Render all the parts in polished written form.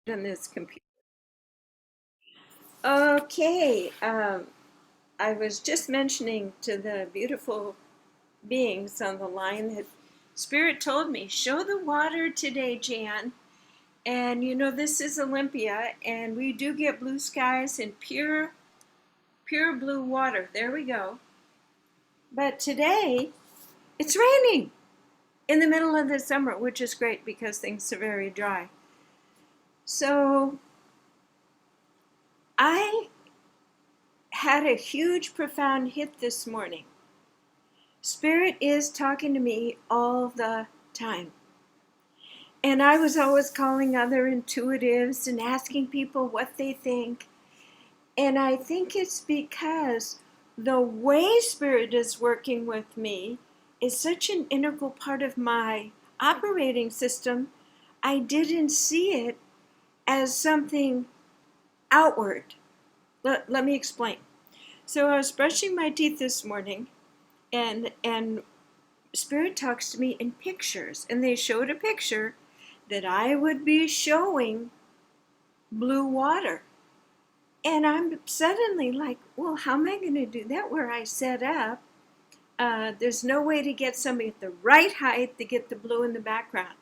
on this computer. Okay, I was just mentioning to the beautiful beings on the line that Spirit told me, show the water today, Jan. And you know, this is Olympia, and we do get blue skies and pure blue water. There we go. But today, it's raining in the middle of the summer, which is great because things are very dry. So I had a huge, profound hit this morning. Spirit is talking to me all the time. And I was always calling other intuitives and asking people what they think. And I think it's because the way Spirit is working with me is such an integral part of my operating system. I didn't see it as something outward. Let me explain. So I was brushing my teeth this morning, and Spirit talks to me in pictures, and they showed a picture that I would be showing blue water. And I'm suddenly like, well, how am I going to do that where I set up? There's no way to get somebody at the right height to get the blue in the background.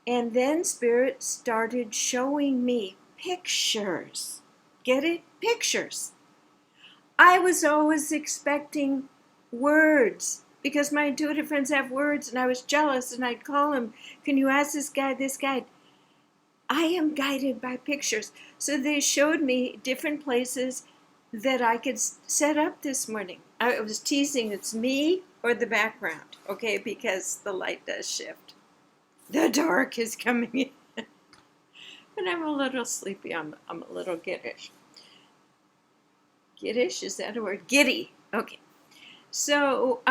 And then Spirit started showing me pictures. Get it? Pictures. I was always expecting words because my intuitive friends have words, and I was jealous, and I'd call him, can you ask this guy, this guy? I am guided by pictures. So they showed me different places that I could set up this morning. I was teasing, it's me or the background, okay, because the light does shift. The dark is coming in. And I'm a little sleepy. I'm a little giddish. Giddish, is that a word? Giddy. Okay. So,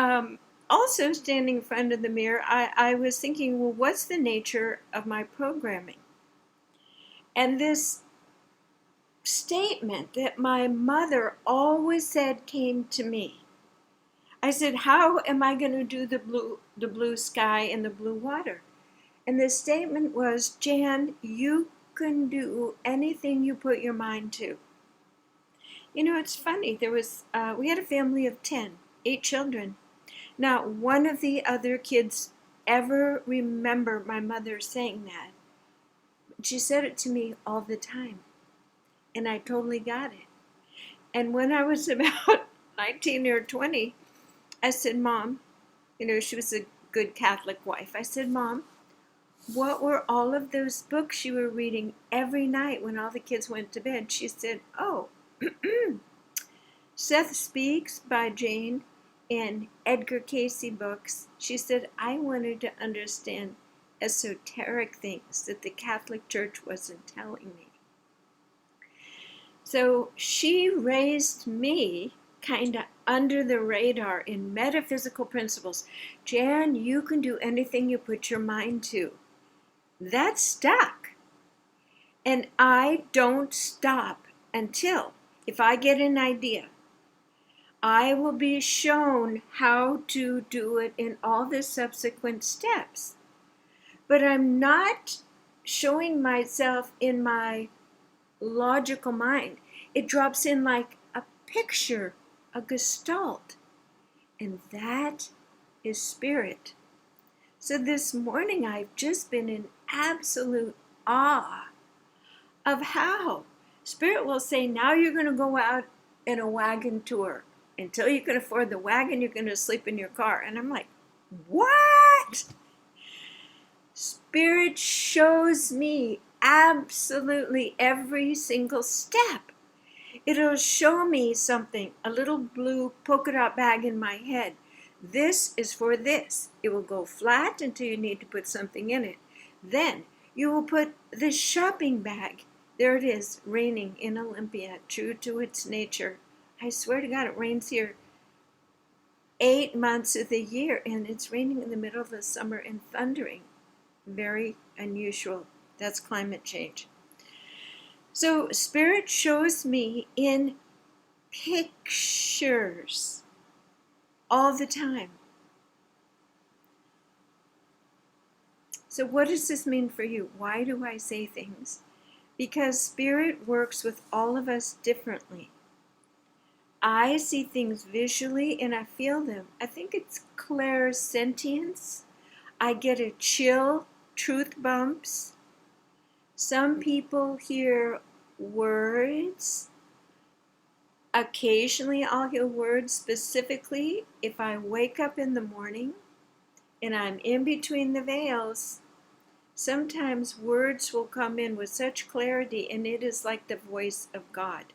also standing in front of the mirror, I was thinking, well, what's the nature of my programming? And this statement that my mother always said came to me. I said, how am I going to do the blue sky and the blue water? And the statement was, Jan, you can do anything you put your mind to. You know, it's funny. We had a family of 10, 8 children. Not one of the other kids ever remember my mother saying that. She said it to me all the time, and I totally got it. And when I was about 19 or 20, I said, Mom, you know, she was a good Catholic wife. I said, Mom, what were all of those books you were reading every night when all the kids went to bed? She said, oh, Seth Speaks by Jane and Edgar Casey books. She said, I wanted to understand esoteric things that the Catholic Church wasn't telling me. So she raised me kind of under the radar in metaphysical principles. Jan, you can do anything you put your mind to. That stuck. And I don't stop until, if I get an idea, I will be shown how to do it in all the subsequent steps. But I'm not showing myself in my logical mind. It drops in like a picture, a gestalt. And that is Spirit. So this morning I've just been in absolute awe of how Spirit will say, now you're going to go out in a wagon tour. Until you can afford the wagon, you're going to sleep in your car. And I'm like, what? Spirit shows me absolutely every single step. It'll show me something, a little blue polka dot bag in my head. This is for this. It will go flat until you need to put something in it. Then you will put the shopping bag. There it is, raining in Olympia, true to its nature. I swear to God, it rains here 8 months of the year, and it's raining in the middle of the summer and thundering. Very unusual. That's climate change. So Spirit shows me in pictures all the time. So what does this mean for you? Why do I say things because Spirit works with all of us differently. I see things visually and I feel them. I think it's clairsentience. I get a chill, truth bumps. Some people hear words. Occasionally I'll hear words specifically if I wake up in the morning and I'm in between the veils. Sometimes words will come in with such clarity and it is like the voice of God.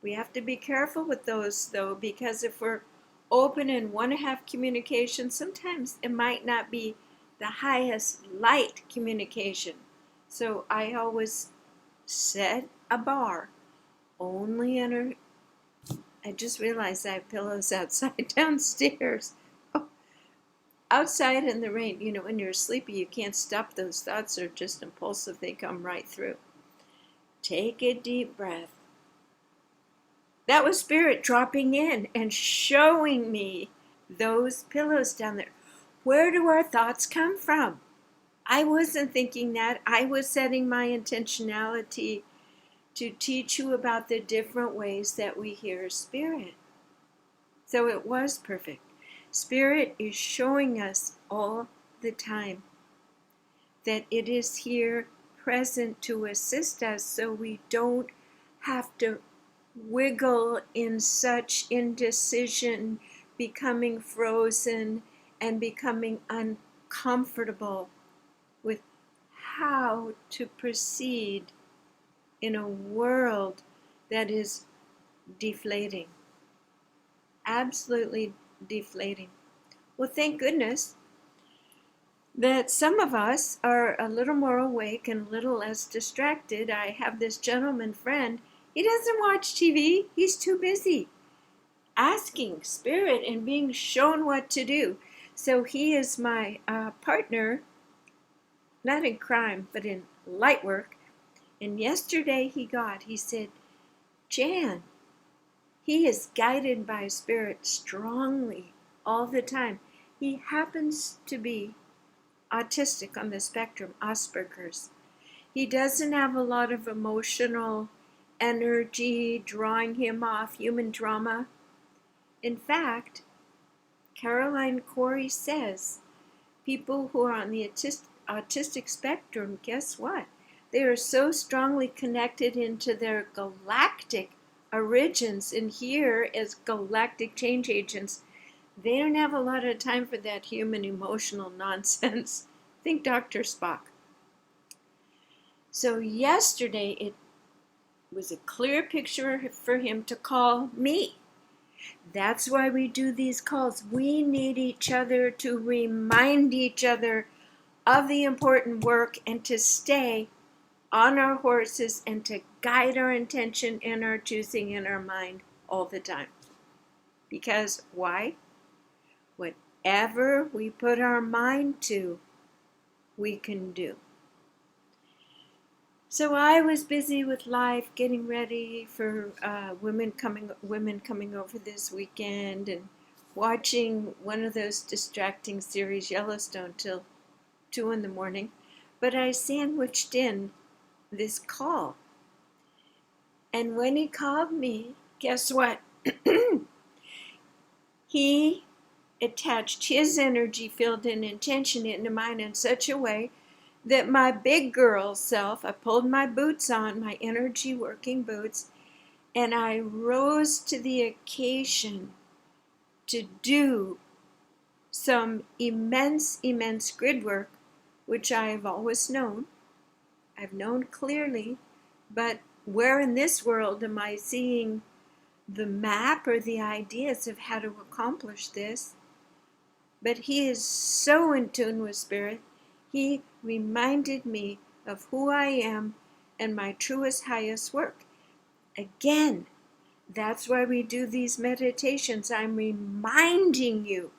We have to be careful with those though, because if we're open and want to have communication, sometimes it might not be the highest light communication. So I always set a bar. Only enter. I just realized I have pillows outside downstairs. Oh, outside in the rain, when you're sleepy, you can't stop those thoughts. They're just impulsive. They come right through. Take a deep breath. That was Spirit dropping in and showing me those pillows down there. Where do our thoughts come from? I wasn't thinking that. I was setting my intentionality to teach you about the different ways that we hear Spirit. So it was perfect. Spirit is showing us all the time that it is here present to assist us, so we don't have to wiggle in such indecision, becoming frozen and becoming uncomfortable with how to proceed in a world that is deflating. Absolutely deflating. Well, thank goodness that some of us are a little more awake and a little less distracted. I have this gentleman friend. He doesn't watch TV. He's too busy asking Spirit and being shown what to do. So he is my partner, not in crime, but in light work. And yesterday he said, Jan, he is guided by Spirit strongly all the time. He happens to be autistic on the spectrum, Asperger's. He doesn't have a lot of emotional energy drawing him off human drama. In fact, Caroline Corey says people who are on the autistic spectrum, guess what? They are so strongly connected into their galactic origins and here as galactic change agents, they don't have a lot of time for that human emotional nonsense. Think Dr. Spock. So yesterday it was a clear picture for him to call me. That's why we do these calls. We need each other to remind each other of the important work and to stay on our horses and to guide our intention and our choosing in our mind all the time. Because why? Whatever we put our mind to, we can do. So I was busy with life, getting ready for women coming over this weekend and watching one of those distracting series, Yellowstone, till 2 a.m. But I sandwiched in this call. And when he called me, guess what? He attached his energy field and intention into mine in such a way that my big girl self, I pulled my boots on, my energy working boots, and I rose to the occasion to do some immense grid work, which I have always known. I've known clearly, but where in this world am I seeing the map or the ideas of how to accomplish this? But he is so in tune with Spirit. He reminded me of who I am and my truest, highest work. Again, that's why we do these meditations. I'm reminding you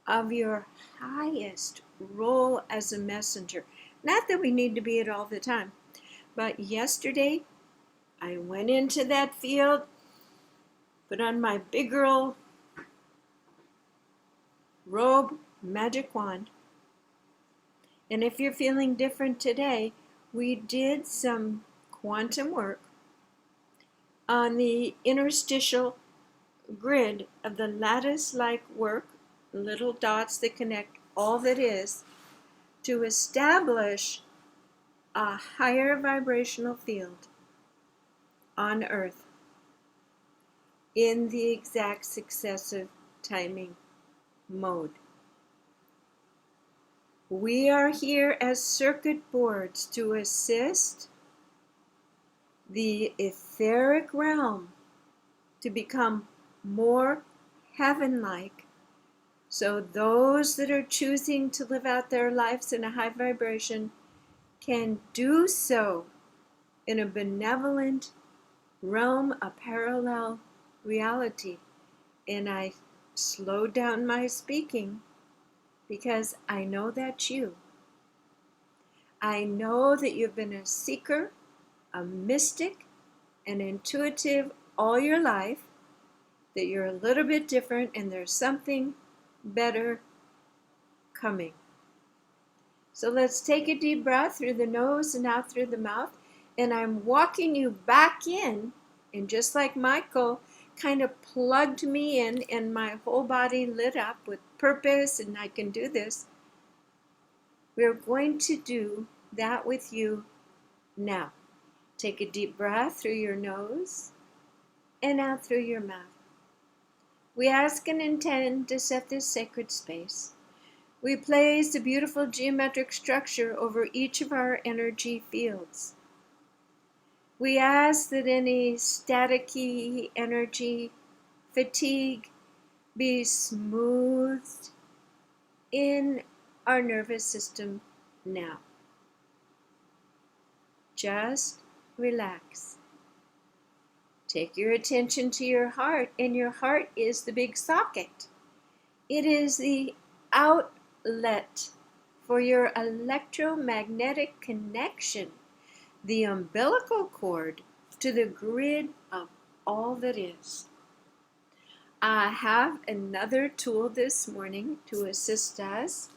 of your highest role as a messenger. Not that we need to be it all the time, but yesterday I went into that field, put on my big girl robe, magic wand. And if you're feeling different today, we did some quantum work on the interstitial grid of the lattice-like work, little dots that connect all that is, to establish a higher vibrational field on Earth in the exact successive timing mode. We are here as circuit boards to assist the etheric realm to become more heaven-like, so those that are choosing to live out their lives in a high vibration can do so in a benevolent realm, a parallel reality. And I slowed down my speaking because I know that's you. I know that you've been a seeker, a mystic, an intuitive all your life, that you're a little bit different and there's something better coming. So let's take a deep breath through the nose and out through the mouth. And I'm walking you back in, and just like Michael kind of plugged me in and my whole body lit up with purpose and I can do this, we're going to do that with you now. Take a deep breath through your nose and out through your mouth. We ask and intend to set this sacred space. We place a beautiful geometric structure over each of our energy fields. We ask that any staticky energy, fatigue, be smoothed in our nervous system now. Just relax. Take your attention to your heart, and your heart is the big socket. It is the outlet for your electromagnetic connection, the umbilical cord to the grid of all that is. I have another tool this morning to assist us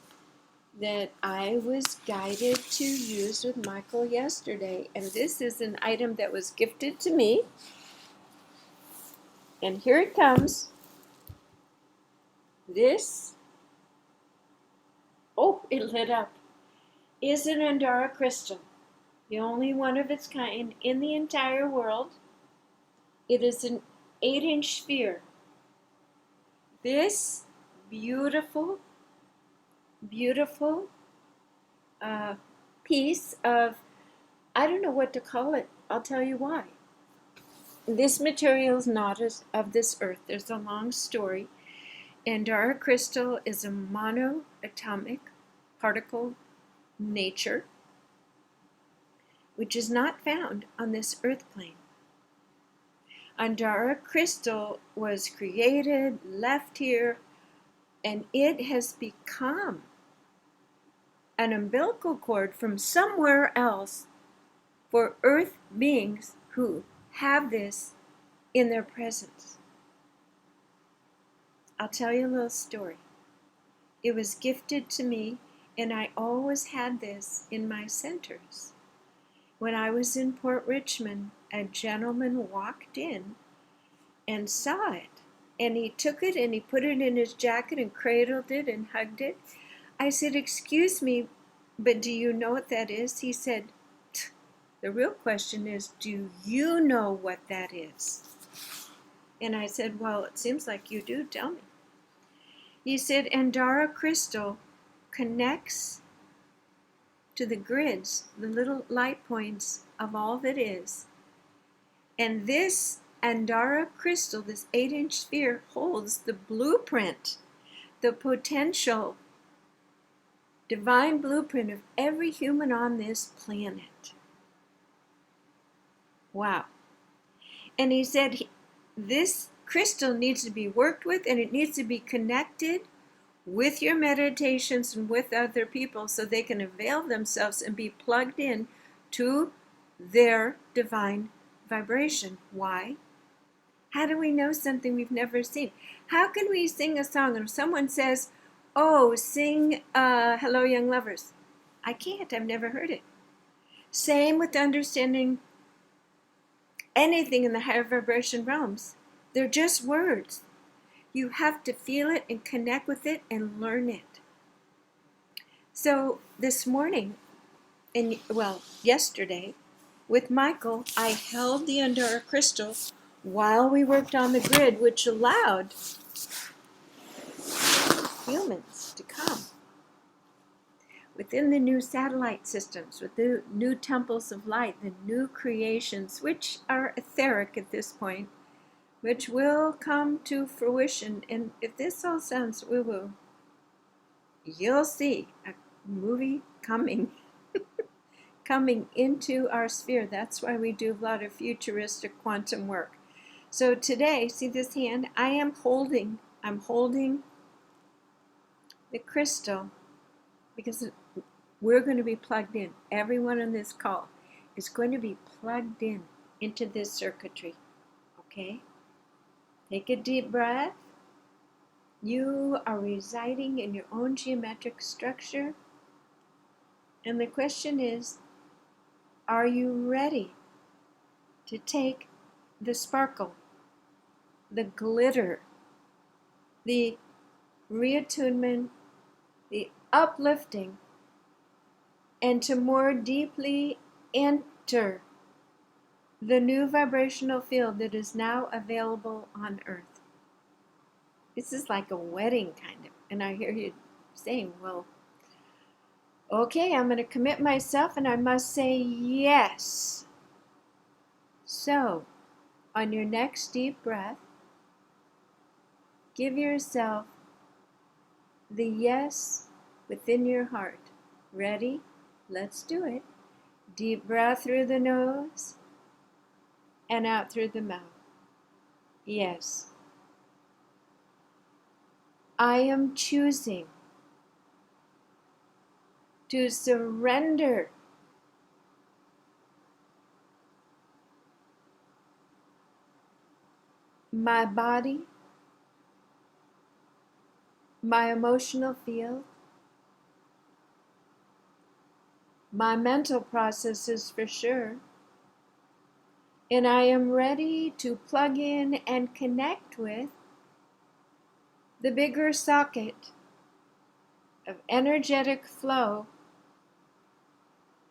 that I was guided to use with Michael yesterday, and this is an item that was gifted to me. And here it comes. This, it lit up, is an Andara crystal, the only one of its kind in the entire world. It is an 8-inch sphere. This beautiful, beautiful piece of, I don't know what to call it, I'll tell you why. This material is not of this earth. There's a long story. Andara crystal is a monoatomic particle nature, which is not found on this earth plane. Andara crystal was created, left here, and it has become an umbilical cord from somewhere else for earth beings who have this in their presence. I'll tell you a little story. It was gifted to me, and I always had this in my centers. When I was in Port Richmond, a gentleman walked in and saw it, and he took it and he put it in his jacket and cradled it and hugged it. I said, "Excuse me, but do you know what that is?" He said, "The real question is, do you know what that is?" And I said, "Well, it seems like you do. Tell me." He said, "Andara crystal connects to the grids, the little light points of all that is. And this Andara crystal, this 8-inch sphere, holds the blueprint, the potential divine blueprint of every human on this planet." Wow. And he said this crystal needs to be worked with, and it needs to be connected with your meditations and with other people so they can avail themselves and be plugged in to their divine vibration. Why? How do we know something we've never seen? How can we sing a song and if someone says, "Oh, sing Hello Young Lovers"? I can't. I've never heard it. Same with understanding anything in the higher vibration realms. They're just words. You have to feel it and connect with it and learn it. So this morning, yesterday, with Michael, I held the Andara crystal while we worked on the grid, which allowed humans to come within the new satellite systems, with the new temples of light, the new creations, which are etheric at this point, which will come to fruition. And if this all sounds woo-woo, you'll see a movie coming into our sphere. That's why we do a lot of futuristic quantum work. So today, see this hand? I'm holding the crystal because we're going to be plugged in. Everyone on this call is going to be plugged in into this circuitry. Okay? Take a deep breath. You are residing in your own geometric structure. And the question is, are you ready to take the sparkle, the glitter, the reattunement, the uplifting, and to more deeply enter the new vibrational field that is now available on Earth? This is like a wedding, kind of. And I hear you saying, well, okay, I'm going to commit myself and I must say yes. So, on your next deep breath, give yourself the yes within your heart. Ready? Let's do it. Deep breath through the nose and out through the mouth. Yes. I am choosing to surrender my body, my emotional field, my mental processes for sure, and I am ready to plug in and connect with the bigger socket of energetic flow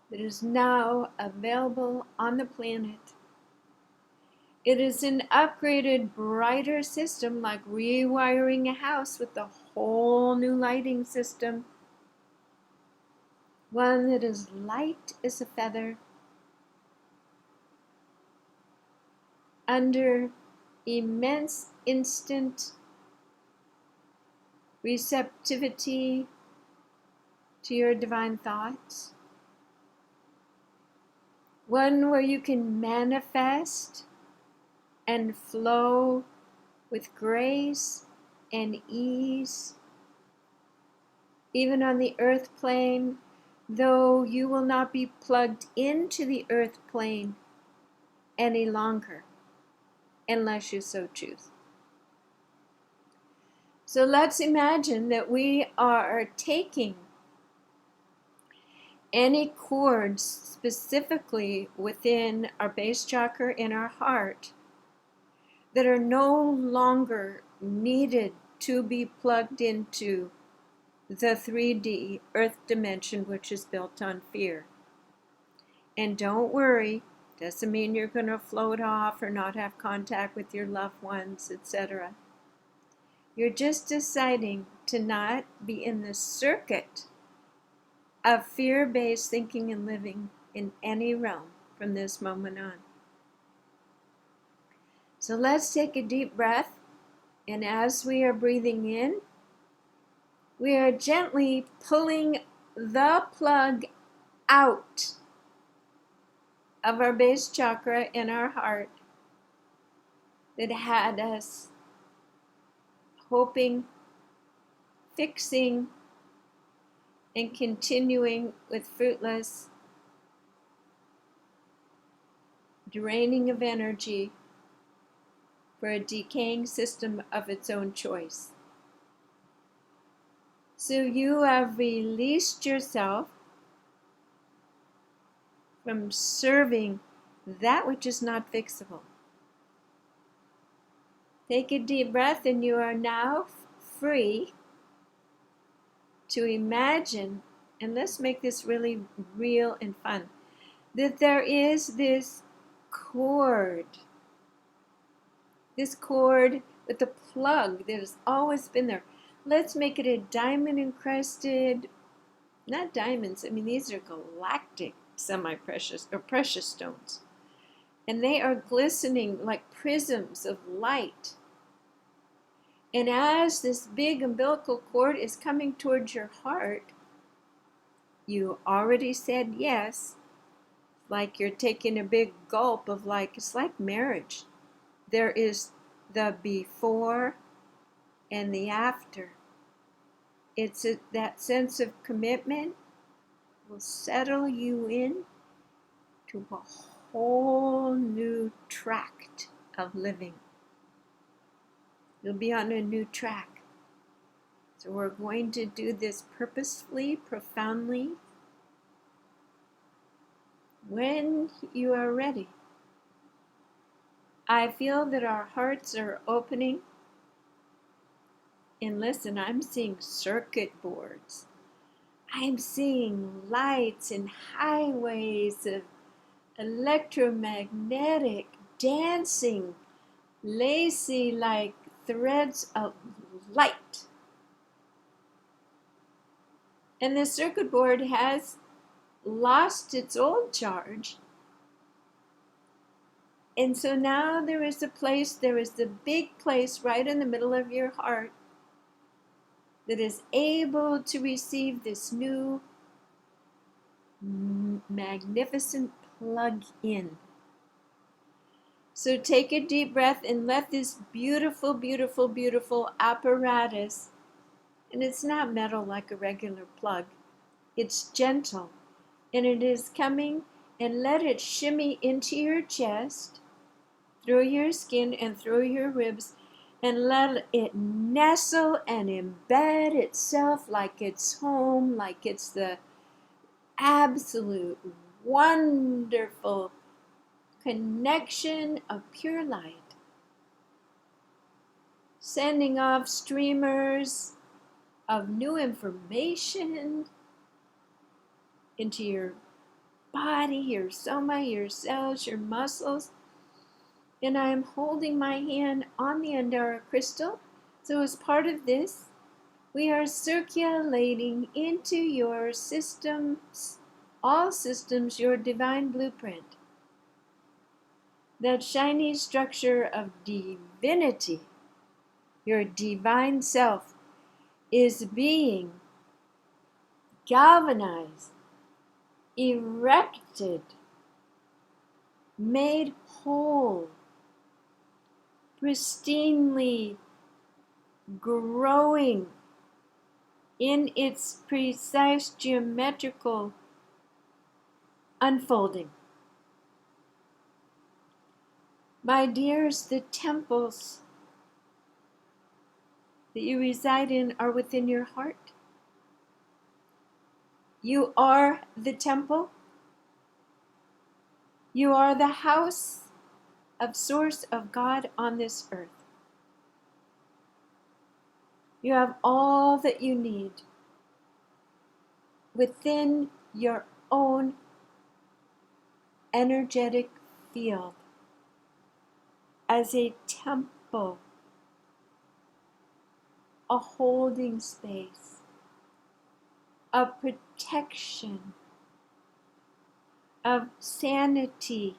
that is now available on the planet. It is an upgraded, brighter system, like rewiring a house with a whole new lighting system. One that is light as a feather, under immense instant receptivity to your divine thoughts. One where you can manifest and flow with grace and ease, even on the earth plane, though you will not be plugged into the earth plane any longer, unless you so choose. So let's imagine that we are taking any cords specifically within our base chakra in our heart that are no longer needed to be plugged into the 3D earth dimension, which is built on fear. And don't worry, doesn't mean you're going to float off or not have contact with your loved ones, etc. You're just deciding to not be in the circuit of fear-based thinking and living in any realm from this moment on. So let's take a deep breath, and as we are breathing in, we are gently pulling the plug out of our base chakra in our heart that had us hoping, fixing, and continuing with fruitless draining of energy for a decaying system of its own choice. So you have released yourself from serving that which is not fixable. Take a deep breath, and you are now free to imagine, and let's make this really real and fun, that there is this cord with a plug that has always been there. Let's make it a diamond encrusted, not diamonds, I mean these are galactic semi-precious or precious stones. And they are glistening like prisms of light. And as this big umbilical cord is coming towards your heart, you already said yes, like you're taking a big gulp of it's like marriage. There is the before and the after. It's that sense of commitment will settle you in to a whole new tract of living. You'll be on a new track. So we're going to do this purposefully, profoundly, when you are ready. I feel that our hearts are opening. And listen, I'm seeing circuit boards. I'm seeing lights and highways of electromagnetic dancing, lacy like threads of light. And the circuit board has lost its old charge. And so now there is the big place right in the middle of your heart that is able to receive this new magnificent plug-in. So take a deep breath and let this beautiful, beautiful, beautiful apparatus, and it's not metal like a regular plug, it's gentle, and it is coming, and let it shimmy into your chest, through your skin and through your ribs, and let it nestle and embed itself like it's home, like it's the absolute wonderful connection of pure light, sending off streamers of new information into your body, your soma, your cells, your muscles. And I am holding my hand on the Andara crystal. So as part of this, we are circulating into your systems, all systems, your divine blueprint. That shiny structure of divinity, your divine self, is being galvanized, erected, made whole, pristinely growing in its precise geometrical unfolding. My dears, the temples that you reside in are within your heart. You are the temple. You are the house of source of God on this earth. You have all that you need within your own energetic field as a temple, a holding space, of protection, of sanity,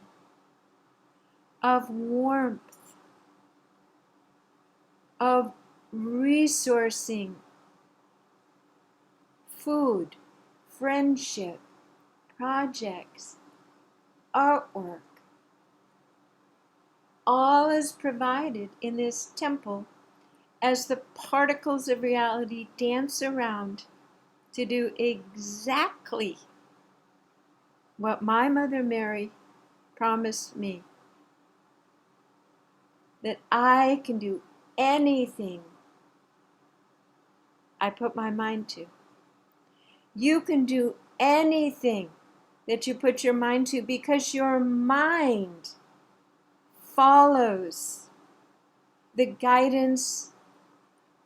of warmth, of resourcing, food, friendship, projects, artwork. All is provided in this temple as the particles of reality dance around to do exactly what my Mother Mary promised me, that I can do anything I put my mind to. You can do anything that you put your mind to, because your mind follows the guidance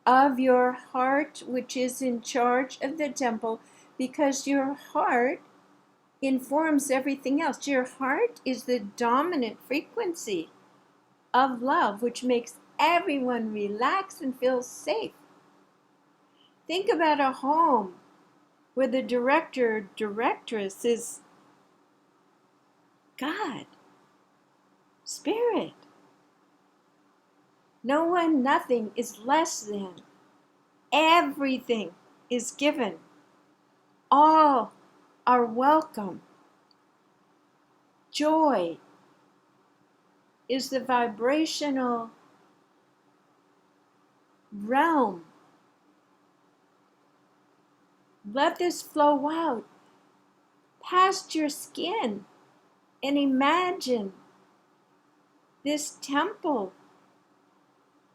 of your heart, which is in charge of the temple, because your heart informs everything else. Your heart is the dominant frequency of love, which makes everyone relax and feel safe. Think about a home where the director or directress is God, Spirit. No one, nothing is less than. Everything is given. All are welcome. Joy is the vibrational realm. Let this flow out past your skin and imagine this temple,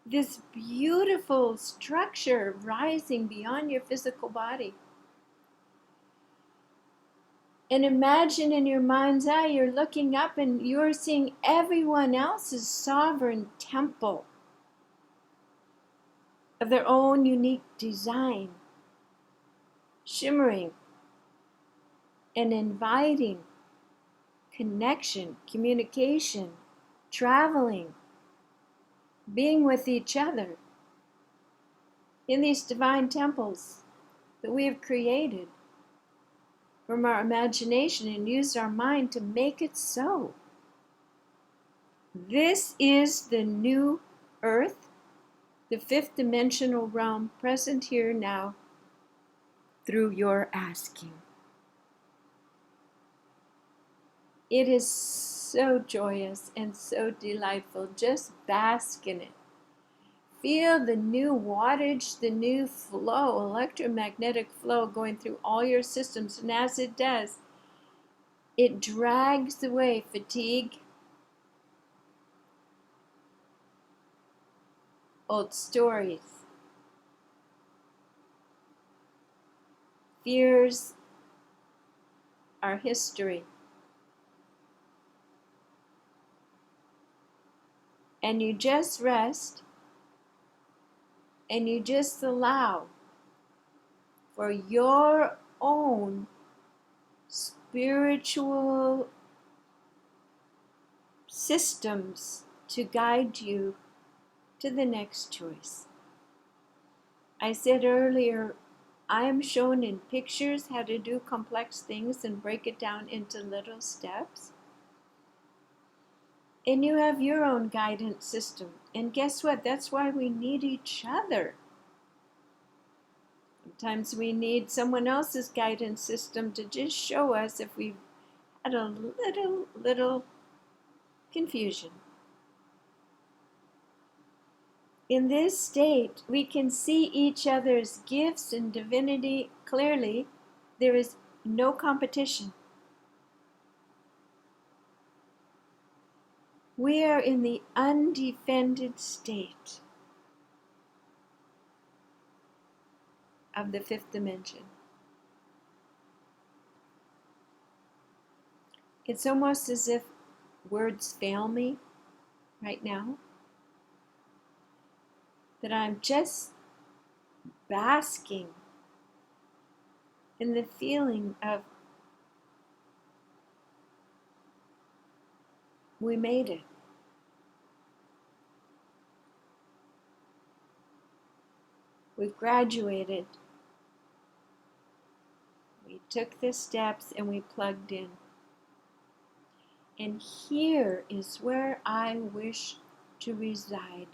this beautiful structure rising beyond your physical body. And imagine in your mind's eye, you're looking up and you're seeing everyone else's sovereign temple of their own unique design, shimmering and inviting connection, communication, traveling, being with each other in these divine temples that we have created from our imagination and used our mind to make it so. This is the new earth, the fifth dimensional realm, present here now through your asking. It is so joyous and so delightful. Just bask in it. Feel the new wattage, the new flow, electromagnetic flow going through all your systems. And as it does, it drags away fatigue, old stories, fears, our history. And you just rest and you just allow for your own spiritual systems to guide you to the next choice. I said earlier, I am shown in pictures how to do complex things and break it down into little steps. And you have your own guidance system. And guess what? That's why we need each other. Sometimes we need someone else's guidance system to just show us if we've had a little confusion. In this state, we can see each other's gifts and divinity clearly. There is no competition. We are in the undefended state of the fifth dimension. It's almost as if words fail me right now, that I'm just basking in the feeling of we made it. We've graduated. We took the steps and we plugged in. And here is where I wish to reside.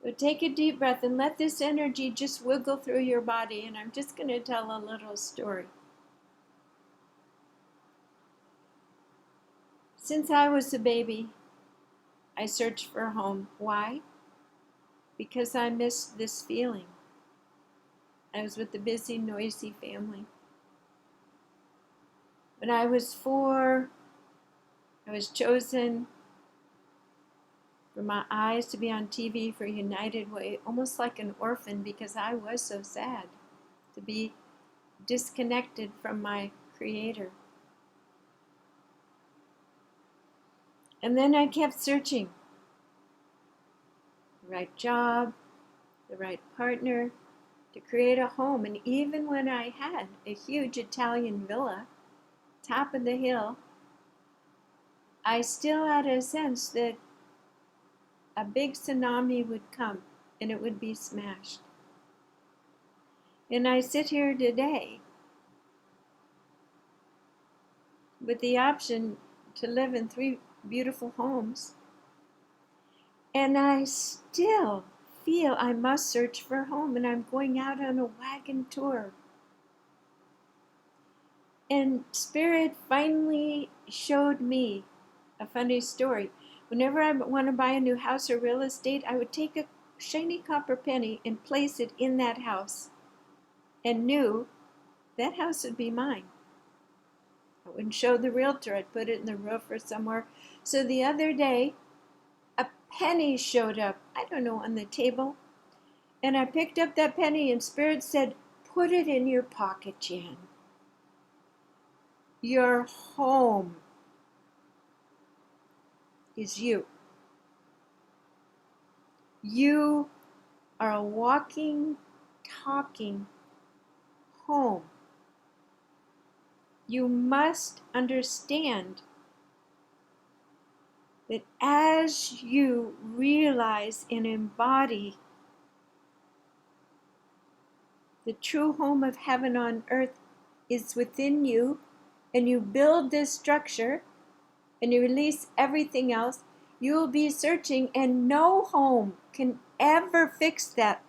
So take a deep breath and let this energy just wiggle through your body. And I'm just going to tell a little story. Since I was a baby, I searched for a home. Why? Because I missed this feeling. I was with a busy, noisy family. When I was 4, I was chosen for my eyes to be on TV for United Way, almost like an orphan, because I was so sad to be disconnected from my Creator. And then I kept searching. The right job, the right partner, to create a home. And even when I had a huge Italian villa, top of the hill, I still had a sense that a big tsunami would come and it would be smashed. And I sit here today with the option to live in 3 beautiful homes, and I still feel I must search for a home, and I'm going out on a wagon tour. And Spirit finally showed me a funny story. Whenever I want to buy a new house or real estate, I would take a shiny copper penny and place it in that house, and knew that house would be mine. I wouldn't show the realtor. I'd put it in the roof or somewhere. So the other day, a penny showed up, I don't know, on the table. And I picked up that penny and Spirit said, put it in your pocket, Jan. Your home is you. You are a walking, talking home. You must understand that as you realize and embody the true home of heaven on earth is within you, and you build this structure and you release everything else, you will be searching, and no home can ever fix that.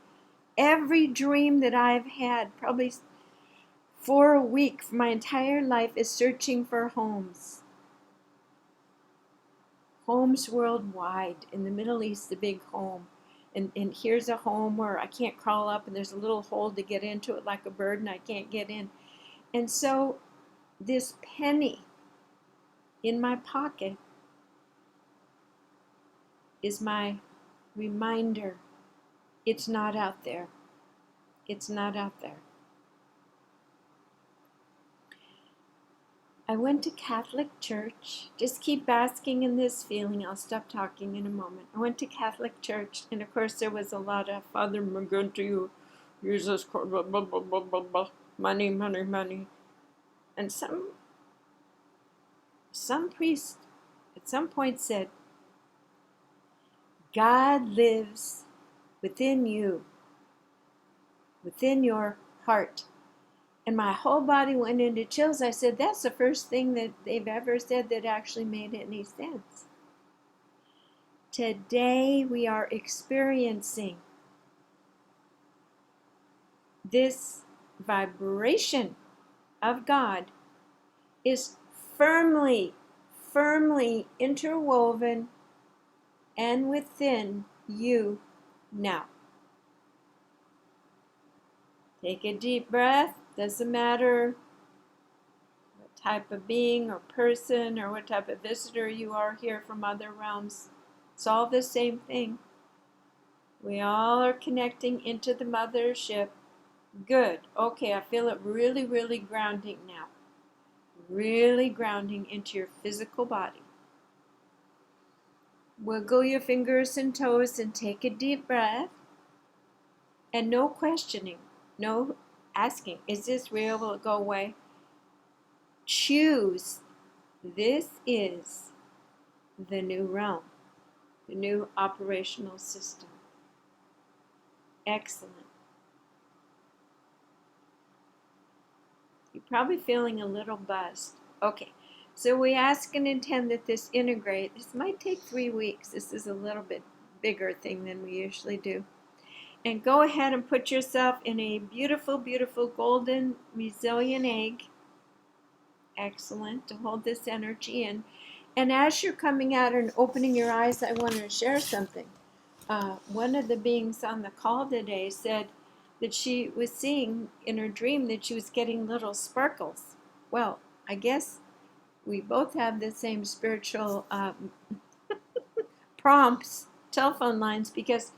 Every dream that I've had, probably for a week for my entire life, is searching for homes. Homes worldwide. In the Middle East, the big home. And here's a home where I can't crawl up and there's a little hole to get into it like a bird and I can't get in. And so this penny in my pocket is my reminder. It's not out there. It's not out there. I went to Catholic church. Just keep basking in this feeling. I'll stop talking in a moment. I went to Catholic church, and of course there was a lot of Father Magunti, Jesus, blah, blah, blah, blah, blah, blah, money, money, money. And some priest at some point said, God lives within you, within your heart. And my whole body went into chills. I said, that's the first thing that they've ever said that actually made any sense. Today we are experiencing this vibration of God is firmly, firmly interwoven and within you now. Take a deep breath. Doesn't matter what type of being or person or what type of visitor you are here from other realms. It's all the same thing. We all are connecting into the mothership. Good. Okay, I feel it really, really grounding now. Really grounding into your physical body. Wiggle your fingers and toes and take a deep breath. And no questioning. No asking, is this real? Will it go away? Choose. This is the new realm, the new operational system. Excellent. You're probably feeling a little buzzed. Okay, so we ask and intend that this integrate. This might take 3 weeks. This is a little bit bigger thing than we usually do. And go ahead and put yourself in a beautiful, beautiful golden resilient egg. Excellent, to hold this energy in. And as you're coming out and opening your eyes, I want to share something. One of the beings on the call today said that she was seeing in her dream that she was getting little sparkles. Well, I guess we both have the same spiritual prompts, telephone lines, because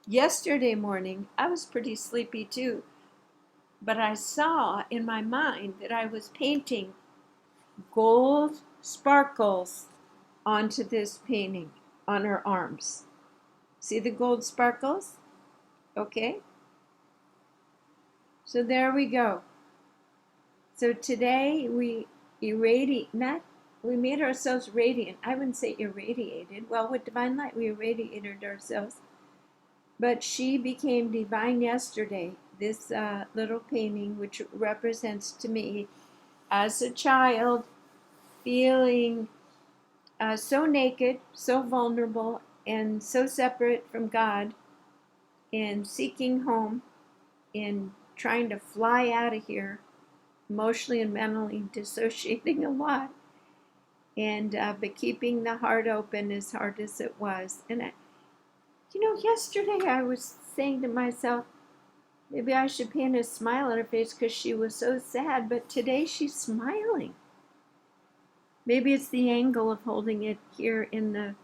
yesterday morning, I was pretty sleepy too, but I saw in my mind that I was painting gold sparkles onto this painting on her arms. See the gold sparkles? Okay. So there we go. So today we made ourselves radiant. I wouldn't say irradiated. Well, with divine light, we irradiated ourselves. But she became divine yesterday. This little painting, which represents to me as a child feeling so naked, so vulnerable, and so separate from God, and seeking home, and trying to fly out of here, emotionally and mentally dissociating a lot, and but keeping the heart open as hard as it was. And yesterday I was saying to myself, maybe I should paint a smile on her face because she was so sad, but today she's smiling. Maybe it's the angle of holding it here in the...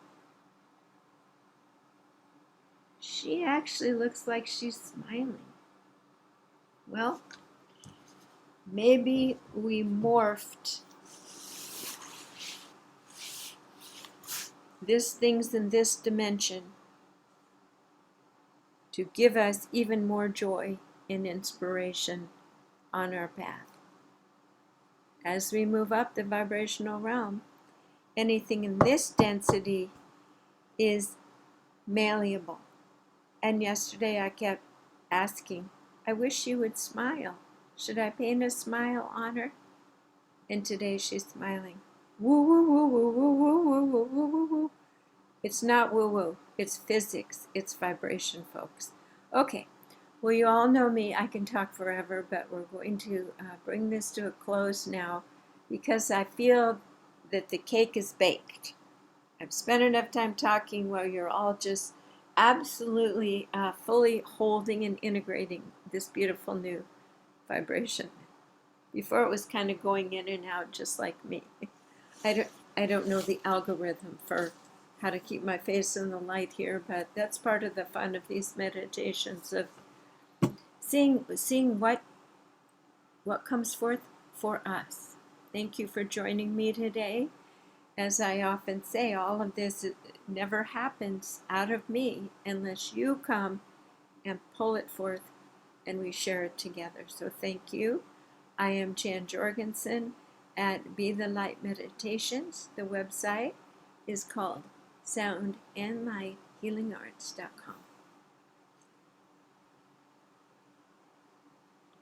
She actually looks like she's smiling. Well, maybe we morphed these things in this dimension to give us even more joy and inspiration on our path. As we move up the vibrational realm, anything in this density is malleable. And yesterday I kept asking, I wish she would smile. Should I paint a smile on her? And today she's smiling. Woo, woo, woo, woo, woo, woo, woo, woo, woo, woo, woo. It's not woo-woo. It's physics. It's vibration, folks. Okay. Well, you all know me. I can talk forever, but we're going to bring this to a close now because I feel that the cake is baked. I've spent enough time talking while you're all just absolutely fully holding and integrating this beautiful new vibration. Before it was kind of going in and out just like me. I don't know the algorithm for how to keep my face in the light here, but that's part of the fun of these meditations, of seeing what comes forth for us. Thank you for joining me today. As I often say, all of this never happens out of me unless you come and pull it forth and we share it together. So thank you. I am Jan Jorgensen at Be the Light Meditations. The website is called soundandlighthealingarts.com.